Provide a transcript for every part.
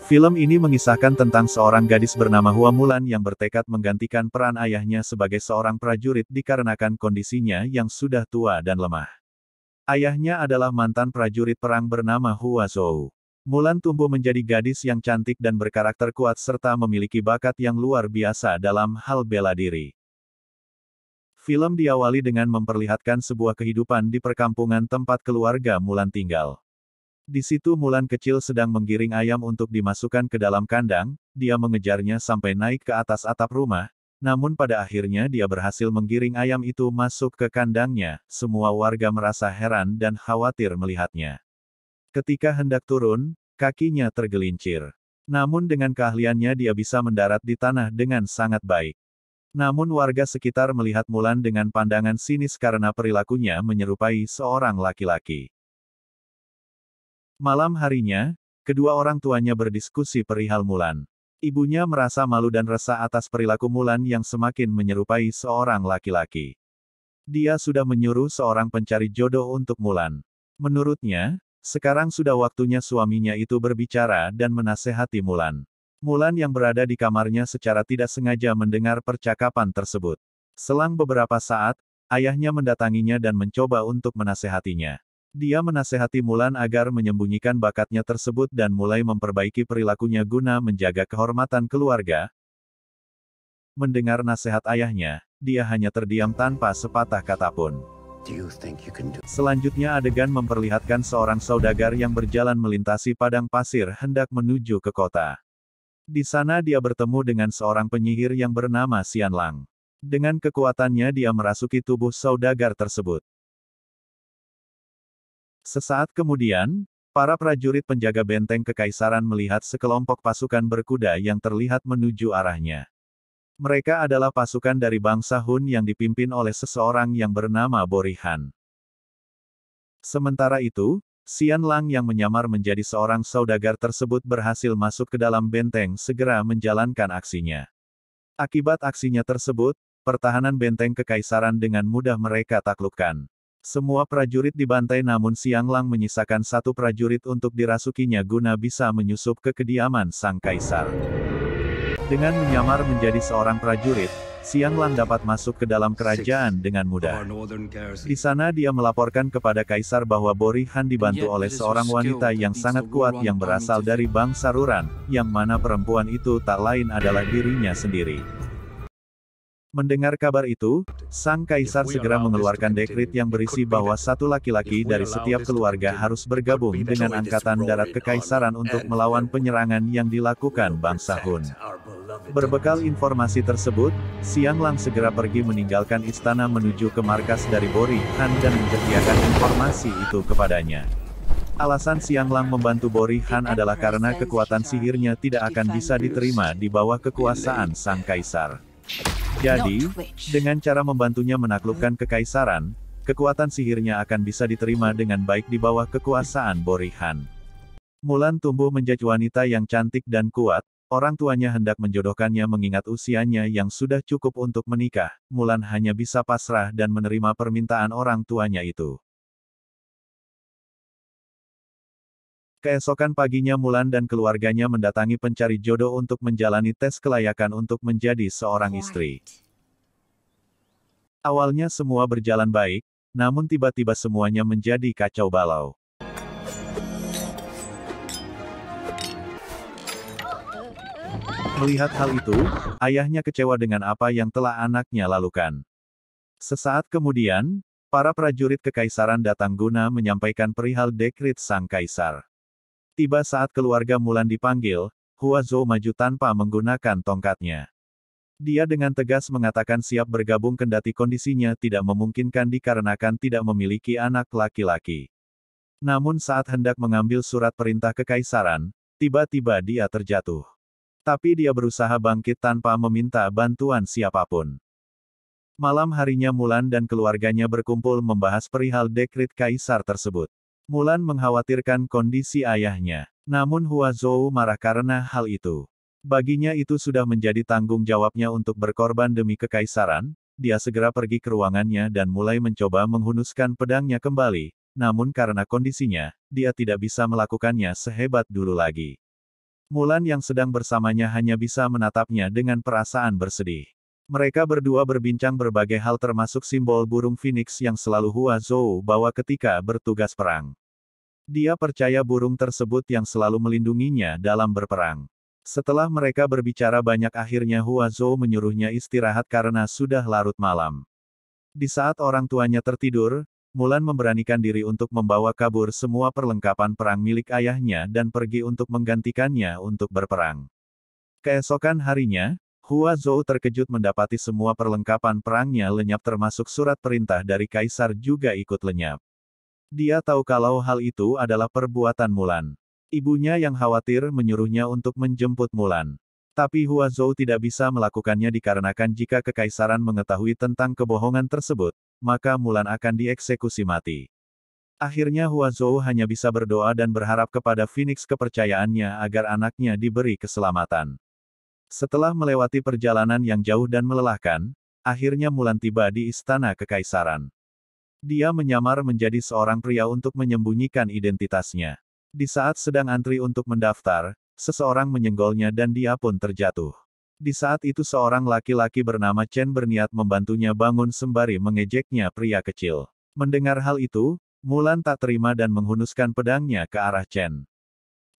Film ini mengisahkan tentang seorang gadis bernama Hua Mulan yang bertekad menggantikan peran ayahnya sebagai seorang prajurit dikarenakan kondisinya yang sudah tua dan lemah. Ayahnya adalah mantan prajurit perang bernama Hua Zhou. Mulan tumbuh menjadi gadis yang cantik dan berkarakter kuat serta memiliki bakat yang luar biasa dalam hal bela diri. Film diawali dengan memperlihatkan sebuah kehidupan di perkampungan tempat keluarga Mulan tinggal. Di situ Mulan kecil sedang menggiring ayam untuk dimasukkan ke dalam kandang, dia mengejarnya sampai naik ke atas atap rumah, namun pada akhirnya dia berhasil menggiring ayam itu masuk ke kandangnya, semua warga merasa heran dan khawatir melihatnya. Ketika hendak turun, kakinya tergelincir. Namun dengan keahliannya dia bisa mendarat di tanah dengan sangat baik. Namun warga sekitar melihat Mulan dengan pandangan sinis karena perilakunya menyerupai seorang laki-laki. Malam harinya, kedua orang tuanya berdiskusi perihal Mulan. Ibunya merasa malu dan resah atas perilaku Mulan yang semakin menyerupai seorang laki-laki. Dia sudah menyuruh seorang pencari jodoh untuk Mulan. Menurutnya, sekarang sudah waktunya suaminya itu berbicara dan menasehati Mulan. Mulan yang berada di kamarnya secara tidak sengaja mendengar percakapan tersebut. Selang beberapa saat, ayahnya mendatanginya dan mencoba untuk menasehatinya. Dia menasehati Mulan agar menyembunyikan bakatnya tersebut dan mulai memperbaiki perilakunya guna menjaga kehormatan keluarga. Mendengar nasihat ayahnya, dia hanya terdiam tanpa sepatah kata pun. Selanjutnya adegan memperlihatkan seorang saudagar yang berjalan melintasi padang pasir hendak menuju ke kota. Di sana dia bertemu dengan seorang penyihir yang bernama Xian Lang. Dengan kekuatannya dia merasuki tubuh saudagar tersebut. Sesaat kemudian, para prajurit penjaga benteng kekaisaran melihat sekelompok pasukan berkuda yang terlihat menuju arahnya. Mereka adalah pasukan dari bangsa Hun yang dipimpin oleh seseorang yang bernama Borihan. Sementara itu, Xian Lang yang menyamar menjadi seorang saudagar tersebut berhasil masuk ke dalam benteng segera menjalankan aksinya. Akibat aksinya tersebut, pertahanan benteng kekaisaran dengan mudah mereka taklukkan. Semua prajurit dibantai namun Xian Lang menyisakan satu prajurit untuk dirasukinya guna bisa menyusup ke kediaman sang kaisar. Dengan menyamar menjadi seorang prajurit, Xian Lang dapat masuk ke dalam kerajaan dengan mudah. Di sana dia melaporkan kepada kaisar bahwa Borihan dibantu oleh seorang wanita yang sangat kuat yang berasal dari bangsa Ruran, yang mana perempuan itu tak lain adalah dirinya sendiri. Mendengar kabar itu, sang kaisar segera mengeluarkan dekret yang berisi bahwa satu laki-laki dari setiap keluarga harus bergabung dengan angkatan darat kekaisaran untuk melawan penyerangan yang dilakukan bangsa Hun. Berbekal informasi tersebut, Xian Lang segera pergi meninggalkan istana menuju ke markas dari Borihan dan menyediakan informasi itu kepadanya. Alasan Xian Lang membantu Borihan adalah karena kekuatan sihirnya tidak akan bisa diterima di bawah kekuasaan sang kaisar. Jadi, dengan cara membantunya menaklukkan kekaisaran, kekuatan sihirnya akan bisa diterima dengan baik di bawah kekuasaan Borihan. Mulan tumbuh menjadi wanita yang cantik dan kuat, orang tuanya hendak menjodohkannya mengingat usianya yang sudah cukup untuk menikah, Mulan hanya bisa pasrah dan menerima permintaan orang tuanya itu. Keesokan paginya Mulan dan keluarganya mendatangi pencari jodoh untuk menjalani tes kelayakan untuk menjadi seorang istri. Awalnya semua berjalan baik, namun tiba-tiba semuanya menjadi kacau balau. Melihat hal itu, ayahnya kecewa dengan apa yang telah anaknya lakukan. Sesaat kemudian, para prajurit kekaisaran datang guna menyampaikan perihal dekret sang kaisar. Tiba saat keluarga Mulan dipanggil, Hua Zhou maju tanpa menggunakan tongkatnya. Dia dengan tegas mengatakan siap bergabung kendati kondisinya tidak memungkinkan dikarenakan tidak memiliki anak laki-laki. Namun saat hendak mengambil surat perintah kekaisaran, tiba-tiba dia terjatuh. Tapi dia berusaha bangkit tanpa meminta bantuan siapapun. Malam harinya Mulan dan keluarganya berkumpul membahas perihal dekret kaisar tersebut. Mulan mengkhawatirkan kondisi ayahnya. Namun Hua Zhou marah karena hal itu. Baginya itu sudah menjadi tanggung jawabnya untuk berkorban demi kekaisaran, dia segera pergi ke ruangannya dan mulai mencoba menghunuskan pedangnya kembali, namun karena kondisinya, dia tidak bisa melakukannya sehebat dulu lagi. Mulan yang sedang bersamanya hanya bisa menatapnya dengan perasaan bersedih. Mereka berdua berbincang berbagai hal termasuk simbol burung phoenix yang selalu Hua Zhou bawa ketika bertugas perang. Dia percaya burung tersebut yang selalu melindunginya dalam berperang. Setelah mereka berbicara banyak akhirnya Hua Zhou menyuruhnya istirahat karena sudah larut malam. Di saat orang tuanya tertidur, Mulan memberanikan diri untuk membawa kabur semua perlengkapan perang milik ayahnya dan pergi untuk menggantikannya untuk berperang. Keesokan harinya, Hua Zhou terkejut mendapati semua perlengkapan perangnya lenyap termasuk surat perintah dari kaisar juga ikut lenyap. Dia tahu kalau hal itu adalah perbuatan Mulan. Ibunya yang khawatir menyuruhnya untuk menjemput Mulan. Tapi Hua Zhou tidak bisa melakukannya dikarenakan jika kekaisaran mengetahui tentang kebohongan tersebut, maka Mulan akan dieksekusi mati. Akhirnya Hua Zhou hanya bisa berdoa dan berharap kepada Phoenix kepercayaannya agar anaknya diberi keselamatan. Setelah melewati perjalanan yang jauh dan melelahkan, akhirnya Mulan tiba di istana kekaisaran. Dia menyamar menjadi seorang pria untuk menyembunyikan identitasnya. Di saat sedang antri untuk mendaftar, seseorang menyenggolnya dan dia pun terjatuh. Di saat itu seorang laki-laki bernama Chen berniat membantunya bangun sembari mengejeknya pria kecil. Mendengar hal itu, Mulan tak terima dan menghunuskan pedangnya ke arah Chen.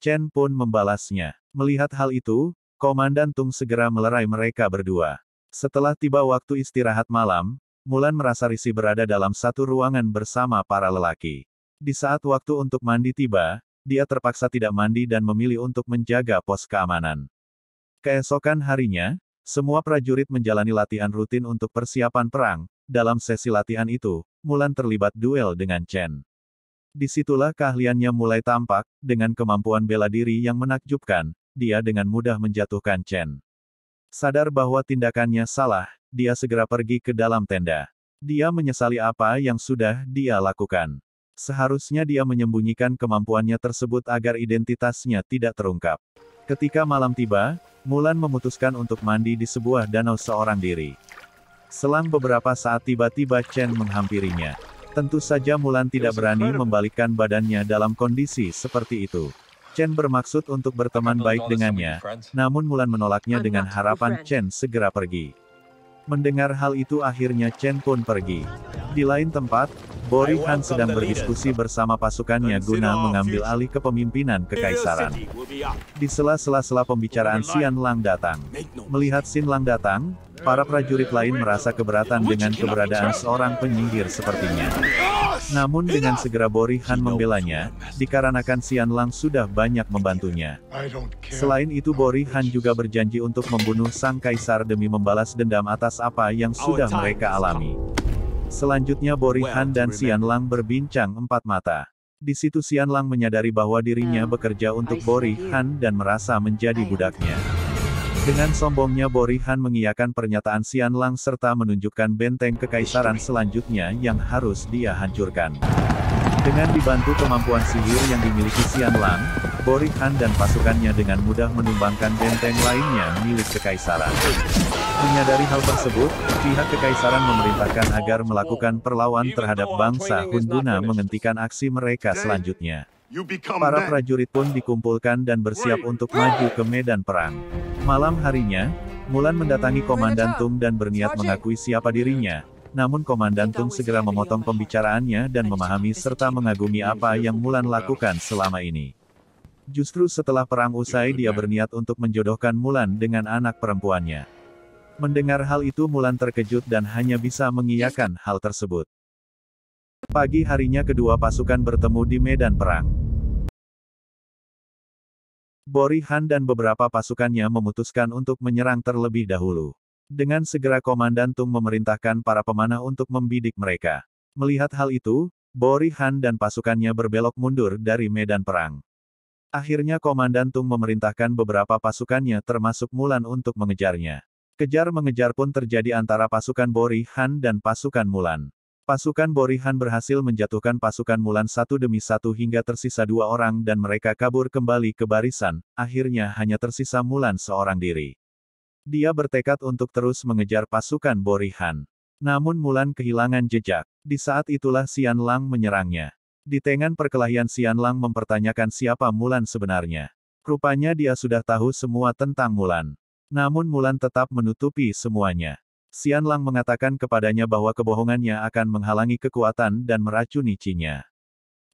Chen pun membalasnya. Melihat hal itu, Komandan Tung segera melerai mereka berdua. Setelah tiba waktu istirahat malam, Mulan merasa risih berada dalam satu ruangan bersama para lelaki. Di saat waktu untuk mandi tiba, dia terpaksa tidak mandi dan memilih untuk menjaga pos keamanan. Keesokan harinya, semua prajurit menjalani latihan rutin untuk persiapan perang. Dalam sesi latihan itu, Mulan terlibat duel dengan Chen. Disitulah keahliannya mulai tampak, dengan kemampuan bela diri yang menakjubkan, dia dengan mudah menjatuhkan Chen. Sadar bahwa tindakannya salah, dia segera pergi ke dalam tenda. Dia menyesali apa yang sudah dia lakukan. Seharusnya dia menyembunyikan kemampuannya tersebut agar identitasnya tidak terungkap. Ketika malam tiba, Mulan memutuskan untuk mandi di sebuah danau seorang diri. Selang beberapa saat tiba-tiba Chen menghampirinya. Tentu saja Mulan tidak berani membalikkan badannya dalam kondisi seperti itu. Chen bermaksud untuk berteman baik dengannya, namun Mulan menolaknya dengan harapan Chen segera pergi. Mendengar hal itu akhirnya Chen pun pergi. Di lain tempat, Bori Han sedang berdiskusi bersama pasukannya guna mengambil alih kepemimpinan kekaisaran. Di sela-sela pembicaraan Xian Lang datang. Melihat Xin Lang datang, para prajurit lain merasa keberatan dengan keberadaan seorang penyihir sepertinya. Namun dengan segera Bori Han membelanya, dikarenakan Xian Lang sudah banyak membantunya. Selain itu Bori Han juga berjanji untuk membunuh sang kaisar demi membalas dendam atas apa yang sudah mereka alami. Selanjutnya Bori Han dan Xian Lang berbincang empat mata. Di situ Xian Lang menyadari bahwa dirinya bekerja untuk Bori Han dan merasa menjadi budaknya. Dengan sombongnya Bori Han mengiyakan pernyataan Xian Lang serta menunjukkan benteng kekaisaran selanjutnya yang harus dia hancurkan. Dengan dibantu kemampuan sihir yang dimiliki Xian Lang, Bori Han dan pasukannya dengan mudah menumbangkan benteng lainnya milik kekaisaran. Menyadari hal tersebut, pihak kekaisaran memerintahkan agar melakukan perlawan terhadap bangsa Hun guna menghentikan aksi mereka selanjutnya. Para prajurit pun dikumpulkan dan bersiap untuk maju ke medan perang. Malam harinya, Mulan mendatangi Komandan Tung dan berniat mengakui siapa dirinya. Namun Komandan Tung segera memotong pembicaraannya dan memahami serta mengagumi apa yang Mulan lakukan selama ini. Justru setelah perang usai dia berniat untuk menjodohkan Mulan dengan anak perempuannya. Mendengar hal itu Mulan terkejut dan hanya bisa mengiyakan hal tersebut. Pagi harinya kedua pasukan bertemu di medan perang. Bori Han dan beberapa pasukannya memutuskan untuk menyerang terlebih dahulu. Dengan segera Komandan Tung memerintahkan para pemanah untuk membidik mereka. Melihat hal itu, Bori Han dan pasukannya berbelok mundur dari medan perang. Akhirnya Komandan Tung memerintahkan beberapa pasukannya termasuk Mulan untuk mengejarnya. Kejar-mengejar pun terjadi antara pasukan Bori Han dan pasukan Mulan. Pasukan Bori Han berhasil menjatuhkan pasukan Mulan satu demi satu hingga tersisa 2 orang dan mereka kabur kembali ke barisan, akhirnya hanya tersisa Mulan seorang diri. Dia bertekad untuk terus mengejar pasukan Bori Han. Namun Mulan kehilangan jejak. Di saat itulah Xian Lang menyerangnya. Di tengah perkelahian Xian Lang mempertanyakan siapa Mulan sebenarnya. Rupanya dia sudah tahu semua tentang Mulan. Namun Mulan tetap menutupi semuanya. Xianlang mengatakan kepadanya bahwa kebohongannya akan menghalangi kekuatan dan meracuni Qi-nya.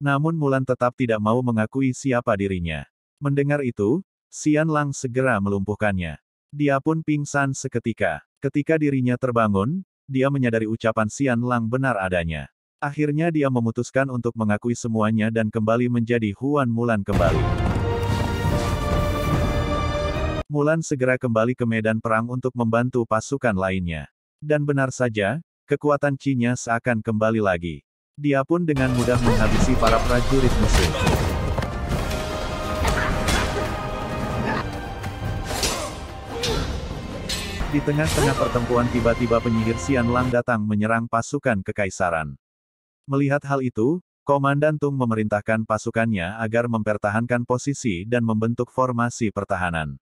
Namun Mulan tetap tidak mau mengakui siapa dirinya. Mendengar itu, Xianlang segera melumpuhkannya. Dia pun pingsan seketika. Ketika dirinya terbangun, dia menyadari ucapan Xianlang benar adanya. Akhirnya dia memutuskan untuk mengakui semuanya dan kembali menjadi Huan Mulan kembali. Mulan segera kembali ke medan perang untuk membantu pasukan lainnya. Dan benar saja, kekuatan Qi-nya seakan kembali lagi. Dia pun dengan mudah menghabisi para prajurit musuh. Di tengah-tengah pertempuran tiba-tiba penyihir Xianlang datang menyerang pasukan kekaisaran. Melihat hal itu, Komandan Tung memerintahkan pasukannya agar mempertahankan posisi dan membentuk formasi pertahanan.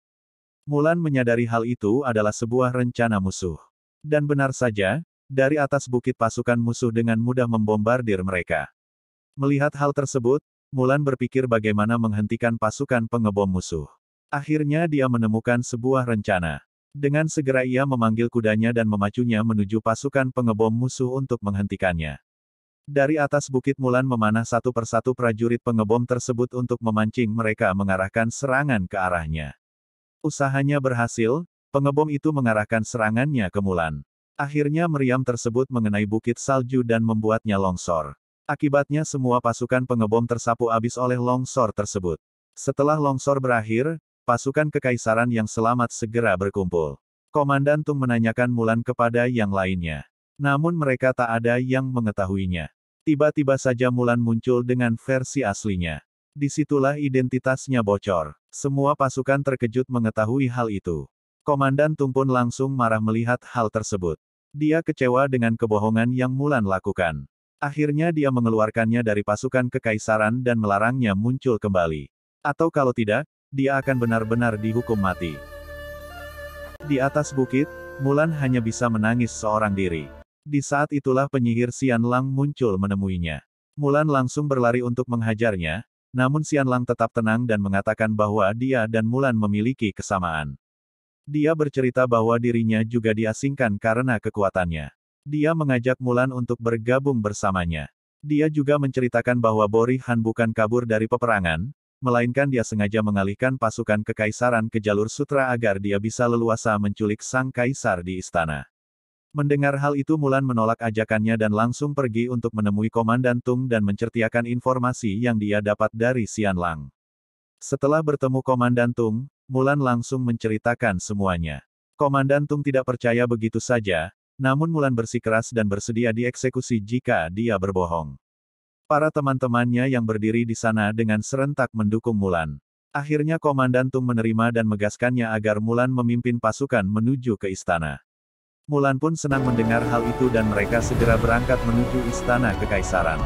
Mulan menyadari hal itu adalah sebuah rencana musuh. Dan benar saja, dari atas bukit pasukan musuh dengan mudah membombardir mereka. Melihat hal tersebut, Mulan berpikir bagaimana menghentikan pasukan pengebom musuh. Akhirnya dia menemukan sebuah rencana. Dengan segera ia memanggil kudanya dan memacunya menuju pasukan pengebom musuh untuk menghentikannya. Dari atas bukit Mulan memanah satu persatu prajurit pengebom tersebut untuk memancing mereka mengarahkan serangan ke arahnya. Usahanya berhasil, pengebom itu mengarahkan serangannya ke Mulan. Akhirnya meriam tersebut mengenai bukit salju dan membuatnya longsor. Akibatnya semua pasukan pengebom tersapu habis oleh longsor tersebut. Setelah longsor berakhir, pasukan kekaisaran yang selamat segera berkumpul. Komandan Tung menanyakan Mulan kepada yang lainnya. Namun mereka tak ada yang mengetahuinya. Tiba-tiba saja Mulan muncul dengan versi aslinya. Disitulah identitasnya bocor. Semua pasukan terkejut mengetahui hal itu. Komandan Tung pun langsung marah melihat hal tersebut. Dia kecewa dengan kebohongan yang Mulan lakukan. Akhirnya dia mengeluarkannya dari pasukan kekaisaran dan melarangnya muncul kembali. Atau kalau tidak, dia akan benar-benar dihukum mati. Di atas bukit, Mulan hanya bisa menangis seorang diri. Di saat itulah penyihir Xianlang muncul menemuinya. Mulan langsung berlari untuk menghajarnya, namun Xianlang tetap tenang dan mengatakan bahwa dia dan Mulan memiliki kesamaan. Dia bercerita bahwa dirinya juga diasingkan karena kekuatannya. Dia mengajak Mulan untuk bergabung bersamanya. Dia juga menceritakan bahwa Bori Han bukan kabur dari peperangan, melainkan dia sengaja mengalihkan pasukan kekaisaran ke jalur sutra agar dia bisa leluasa menculik sang kaisar di istana. Mendengar hal itu Mulan menolak ajakannya dan langsung pergi untuk menemui Komandan Tung dan menceritakan informasi yang dia dapat dari Xianlang. Setelah bertemu Komandan Tung, Mulan langsung menceritakan semuanya. Komandan Tung tidak percaya begitu saja, namun Mulan bersikeras dan bersedia dieksekusi jika dia berbohong. Para teman-temannya yang berdiri di sana dengan serentak mendukung Mulan. Akhirnya Komandan Tung menerima dan megaskannya agar Mulan memimpin pasukan menuju ke istana. Mulan pun senang mendengar hal itu dan mereka segera berangkat menuju istana kekaisaran.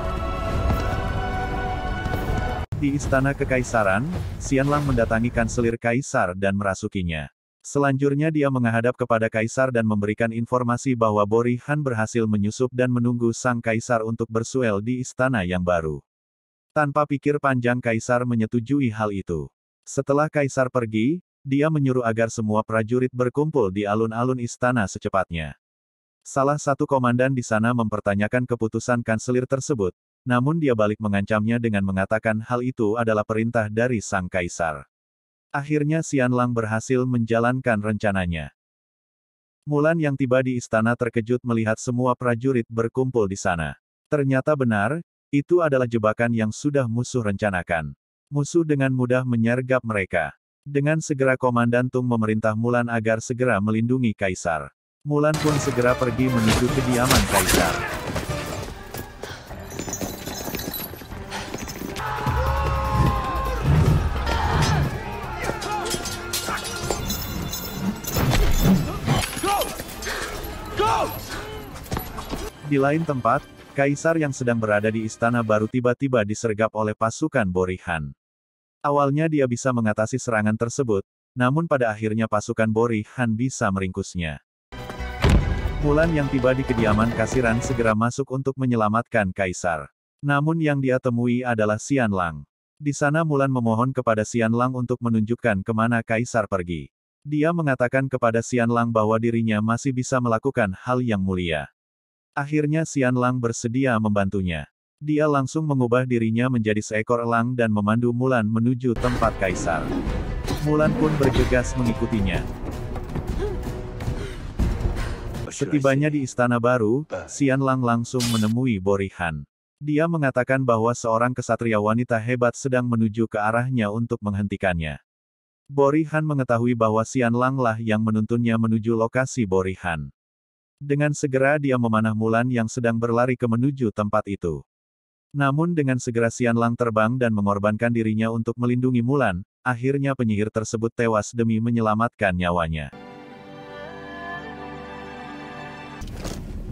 Di istana kekaisaran, Xianlang mendatangi kanselir kaisar dan merasukinya. Selanjutnya dia menghadap kepada kaisar dan memberikan informasi bahwa Bori Han berhasil menyusup dan menunggu sang kaisar untuk bersuel di istana yang baru. Tanpa pikir panjang kaisar menyetujui hal itu. Setelah kaisar pergi, dia menyuruh agar semua prajurit berkumpul di alun-alun istana secepatnya. Salah satu komandan di sana mempertanyakan keputusan kanselir tersebut, namun dia balik mengancamnya dengan mengatakan hal itu adalah perintah dari sang kaisar. Akhirnya Xianlang berhasil menjalankan rencananya. Mulan yang tiba di istana terkejut melihat semua prajurit berkumpul di sana. Ternyata benar, itu adalah jebakan yang sudah musuh rencanakan. Musuh dengan mudah menyergap mereka. Dengan segera Komandan Tung memerintah Mulan agar segera melindungi kaisar. Mulan pun segera pergi menuju kediaman kaisar. Di lain tempat, kaisar yang sedang berada di istana baru tiba-tiba disergap oleh pasukan Bori Han. Awalnya dia bisa mengatasi serangan tersebut, namun pada akhirnya pasukan Bori Han bisa meringkusnya. Mulan yang tiba di kediaman kasiran segera masuk untuk menyelamatkan kaisar. Namun yang dia temui adalah Xianlang. Di sana Mulan memohon kepada Xianlang untuk menunjukkan kemana kaisar pergi. Dia mengatakan kepada Xianlang bahwa dirinya masih bisa melakukan hal yang mulia. Akhirnya Xianlang bersedia membantunya. Dia langsung mengubah dirinya menjadi seekor elang dan memandu Mulan menuju tempat kaisar. Mulan pun bergegas mengikutinya. Setibanya di istana baru, Xianlang langsung menemui Borihan. Dia mengatakan bahwa seorang kesatria wanita hebat sedang menuju ke arahnya untuk menghentikannya. Borihan mengetahui bahwa Xianlang lah yang menuntunnya menuju lokasi Borihan. Dengan segera dia memanah Mulan yang sedang berlari ke menuju tempat itu. Namun dengan segera Xianlang terbang dan mengorbankan dirinya untuk melindungi Mulan, akhirnya penyihir tersebut tewas demi menyelamatkan nyawanya.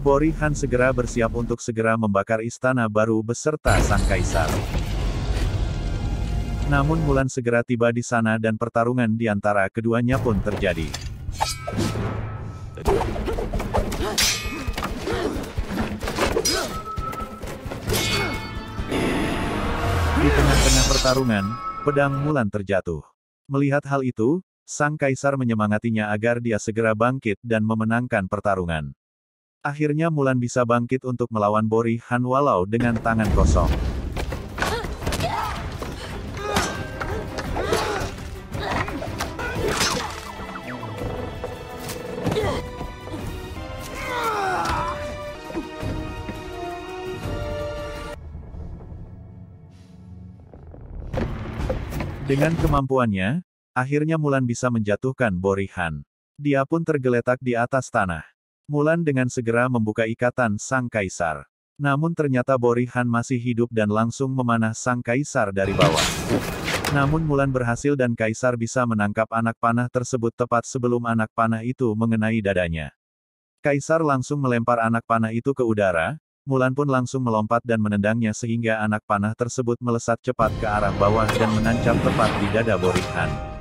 Borihan segera bersiap untuk segera membakar istana baru beserta sang kaisar. Namun Mulan segera tiba di sana dan pertarungan di antara keduanya pun terjadi. Di tengah-tengah pertarungan, pedang Mulan terjatuh. Melihat hal itu, sang kaisar menyemangatinya agar dia segera bangkit dan memenangkan pertarungan. Akhirnya Mulan bisa bangkit untuk melawan Borihan walau dengan tangan kosong. Dengan kemampuannya, akhirnya Mulan bisa menjatuhkan Borihan. Dia pun tergeletak di atas tanah. Mulan dengan segera membuka ikatan sang kaisar. Namun ternyata Borihan masih hidup dan langsung memanah sang kaisar dari bawah. Namun Mulan berhasil dan kaisar bisa menangkap anak panah tersebut tepat sebelum anak panah itu mengenai dadanya. Kaisar langsung melempar anak panah itu ke udara, Mulan pun langsung melompat dan menendangnya sehingga anak panah tersebut melesat cepat ke arah bawah dan menancap tepat di dada Borihan.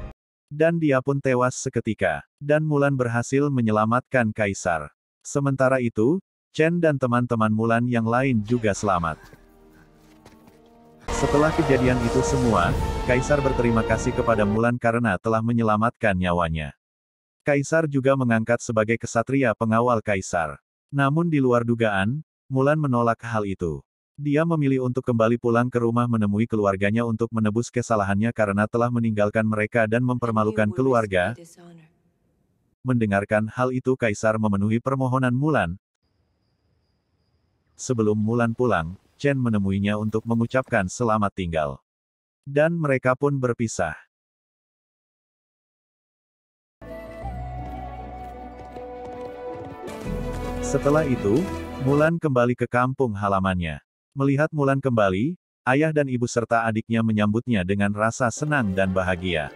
Dan dia pun tewas seketika, dan Mulan berhasil menyelamatkan kaisar. Sementara itu, Chen dan teman-teman Mulan yang lain juga selamat. Setelah kejadian itu semua, kaisar berterima kasih kepada Mulan karena telah menyelamatkan nyawanya. Kaisar juga mengangkat sebagai kesatria pengawal kaisar. Namun di luar dugaan, Mulan menolak hal itu. Dia memilih untuk kembali pulang ke rumah menemui keluarganya untuk menebus kesalahannya karena telah meninggalkan mereka dan mempermalukan keluarga. Mendengarkan hal itu kaisar memenuhi permohonan Mulan. Sebelum Mulan pulang, Chen menemuinya untuk mengucapkan selamat tinggal. Dan mereka pun berpisah. Setelah itu, Mulan kembali ke kampung halamannya. Melihat Mulan kembali, ayah dan ibu serta adiknya menyambutnya dengan rasa senang dan bahagia.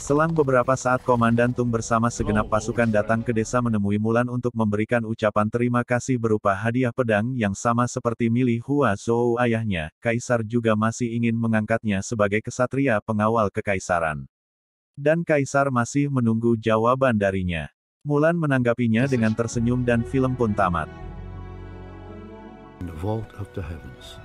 Selang beberapa saat Komandan Tung bersama segenap pasukan datang ke desa menemui Mulan untuk memberikan ucapan terima kasih berupa hadiah pedang yang sama seperti milik Hua Zhou ayahnya. Kaisar juga masih ingin mengangkatnya sebagai kesatria pengawal kekaisaran. Dan Kaisar masih menunggu jawaban darinya. Mulan menanggapinya dengan tersenyum dan film pun tamat. In the vault of the heavens.